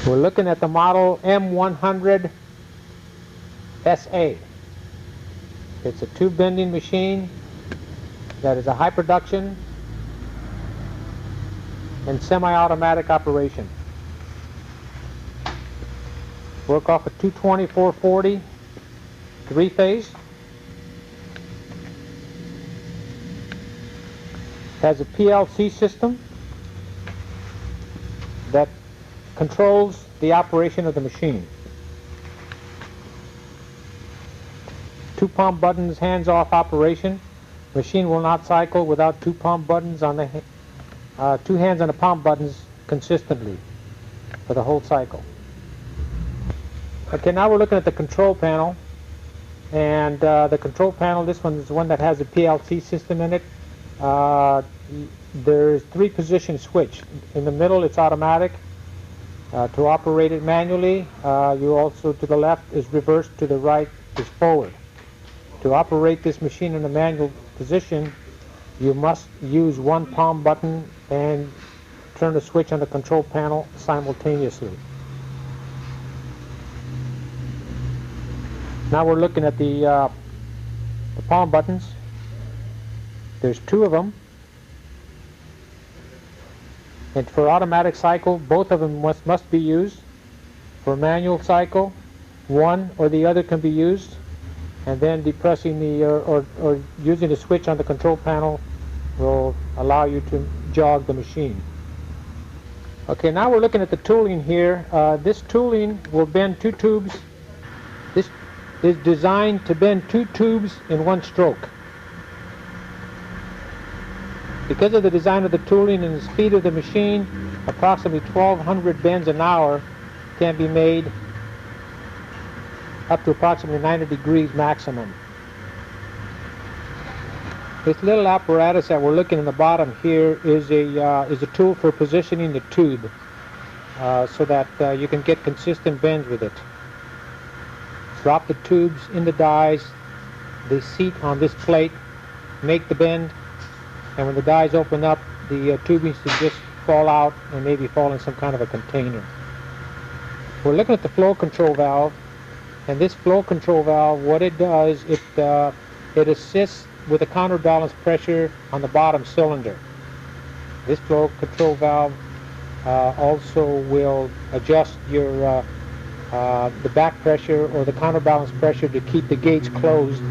We're looking at the model M100 SA. It's a tube bending machine that is a high production and semi-automatic operation. Work off a 220/440 three-phase. Has a PLC system that controls the operation of the machine. 2 pump buttons, hands-off operation. Machine will not cycle without 2 pump buttons on the 2 hands on the pump buttons consistently for the whole cycle. Okay, now we're looking at the control panel, and the control panel, this one is the one that has a PLC system in it. There's 3 position switch. In the middle it's automatic. To operate it manually, you also, to the left is reverse, to the right is forward. To operate this machine in a manual position, you must use 1 palm button and turn the switch on the control panel simultaneously. Now we're looking at the palm buttons. There's 2 of them. And for automatic cycle, both of them must be used. For manual cycle, one or the other can be used, and then depressing the or using the switch on the control panel will allow you to jog the machine. Okay, now we're looking at the tooling here. This tooling will bend 2 tubes. This is designed to bend 2 tubes in 1 stroke. Because of the design of the tooling and the speed of the machine, approximately 1,200 bends an hour can be made up to approximately 90 degrees maximum. This little apparatus that we're looking in the bottom here is a tool for positioning the tube so that you can get consistent bends with it. Drop the tubes in the dies, they seat on this plate, make the bend, and when the dies open up, the tubing should just fall out and maybe fall in some kind of a container. We're looking at the flow control valve, and this flow control valve, what it does, it assists with the counterbalance pressure on the bottom cylinder. This flow control valve also will adjust your the back pressure or the counterbalance pressure to keep the gates closed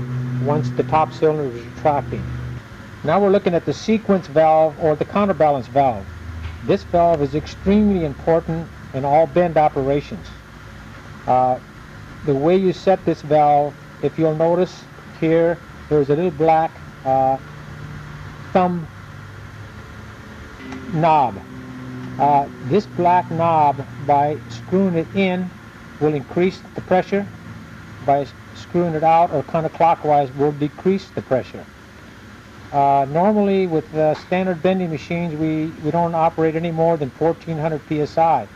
once the top cylinder is retracting. Now we're looking at the sequence valve or the counterbalance valve. This valve is extremely important in all bend operations. The way you set this valve, if you'll notice here, there's a little black thumb knob. This black knob, by screwing it in, will increase the pressure. By screwing it out or counterclockwise will decrease the pressure. Normally with standard bending machines we don't operate any more than 1400 psi.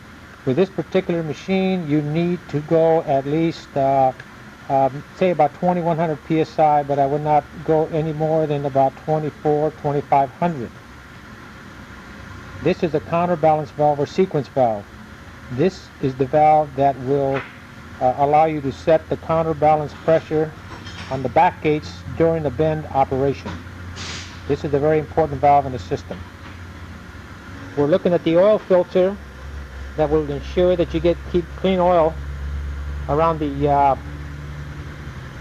With this particular machine you need to go at least say about 2100 psi, but I would not go any more than about 2500. This is a counterbalance valve or sequence valve. This is the valve that will allow you to set the counterbalance pressure on the back gates during the bend operation. This is a very important valve in the system. We're looking at the oil filter that will ensure that you keep clean oil around the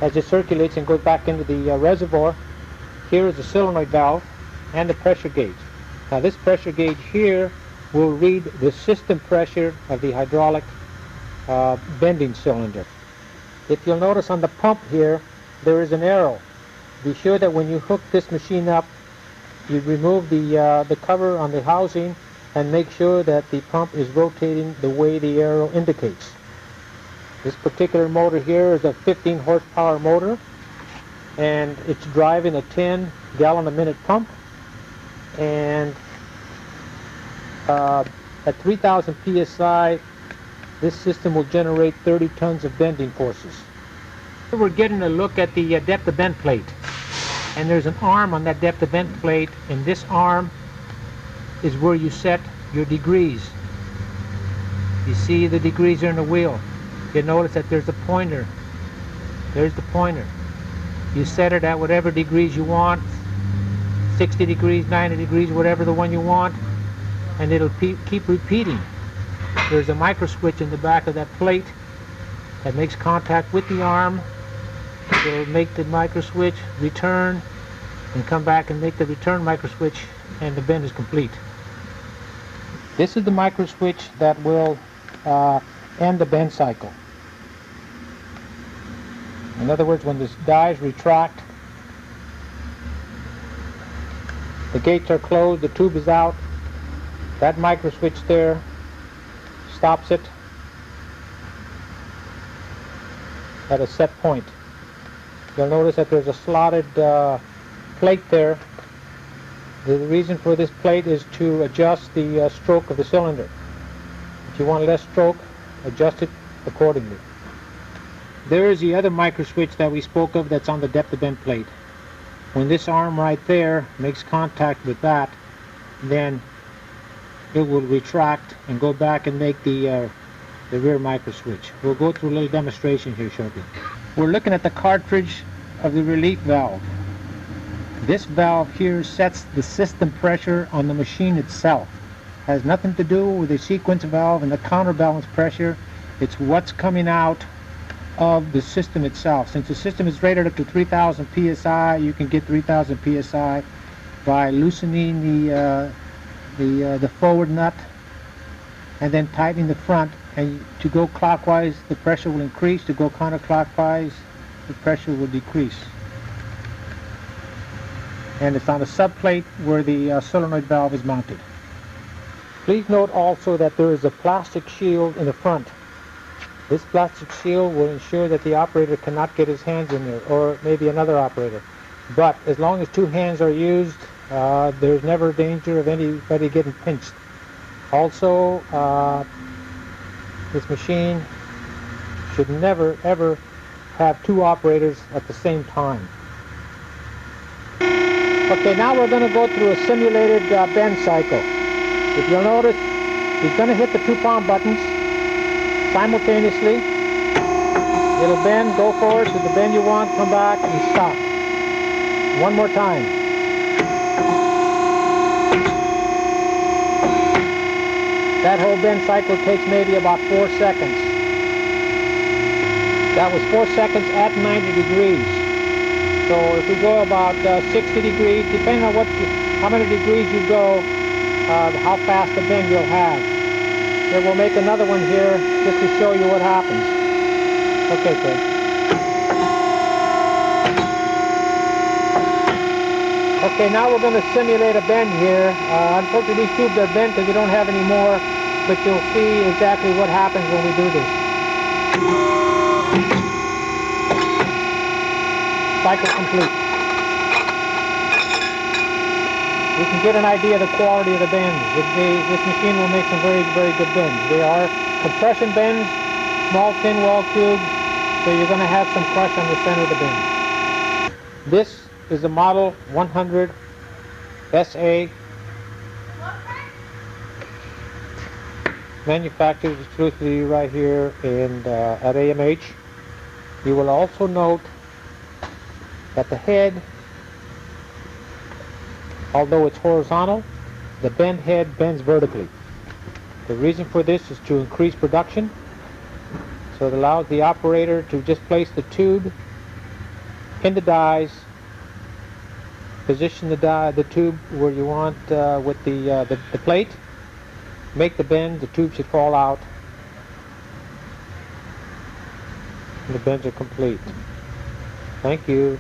as it circulates and goes back into the reservoir. Here is the solenoid valve and the pressure gauge. Now this pressure gauge here will read the system pressure of the hydraulic bending cylinder. If you'll notice on the pump here, there is an arrow. Be sure that when you hook this machine up, you remove the cover on the housing and make sure that the pump is rotating the way the arrow indicates. This particular motor here is a 15 horsepower motor, and it's driving a 10 gallon a minute pump, and at 3000 psi this system will generate 30 tons of bending forces. Here we're getting a look at the depth of bend plate. And there's an arm on that depth of bend plate, and this arm is where you set your degrees. You see the degrees are in the wheel. You notice that there's a pointer. There's the pointer. You set it at whatever degrees you want, 60 degrees, 90 degrees, whatever the one you want, and it'll keep repeating. There's a micro switch in the back of that plate that makes contact with the arm. It'll make the micro switch return and come back and make the return micro switch, and the bend is complete. This is the micro switch that will end the bend cycle. In other words, when the dies retract, the gates are closed, the tube is out, that micro switch there stops it at a set point. You'll notice that there's a slotted plate there. The reason for this plate is to adjust the stroke of the cylinder. If you want less stroke, adjust it accordingly. There is the other micro switch that we spoke of that's on the depth of bend plate. When this arm right there makes contact with that, then it will retract and go back and make the rear micro switch. We'll go through a little demonstration here shortly. We're looking at the cartridge of the relief valve. This valve here sets the system pressure on the machine itself. Has nothing to do with the sequence valve and the counterbalance pressure. It's what's coming out of the system itself. Since the system is rated up to 3,000 psi, you can get 3,000 psi by loosening the forward nut and then tightening the front. And to go clockwise, the pressure will increase. To go counterclockwise, the pressure will decrease. And it's on a subplate where the solenoid valve is mounted. Please note also that there is a plastic shield in the front. This plastic shield will ensure that the operator cannot get his hands in there, or maybe another operator. But as long as two hands are used, there's never danger of anybody getting pinched. Also, this machine should never ever have two operators at the same time. Okay, now we're going to go through a simulated bend cycle. If you'll notice, he's going to hit the 2 palm buttons simultaneously. It'll bend, go forward to the bend you want, come back and stop. One more time. That whole bend cycle takes maybe about 4 seconds. That was 4 seconds at 90 degrees. So if we go about 60 degrees, depending on how many degrees you go, how fast the bend you'll have. Then we'll make another one here just to show you what happens. Okay, Craig. Okay, now we're going to simulate a bend here. Unfortunately, these tubes are bent because we don't have any more, but you'll see exactly what happens when we do this. Cycle complete. You can get an idea of the quality of the bends. This machine will make some very, very good bends. They are compression bends, small thin wall tubes, so you're going to have some crush on the center of the bend. This is the model 100 SA, manufactured exclusively right here at AMH. You will also note that the head, although it's horizontal, the bend head bends vertically. The reason for this is to increase production. So it allows the operator to just place the tube in the dies, position the tube where you want with the plate, make the bend, the tube should fall out, and the bends are complete. Thank you.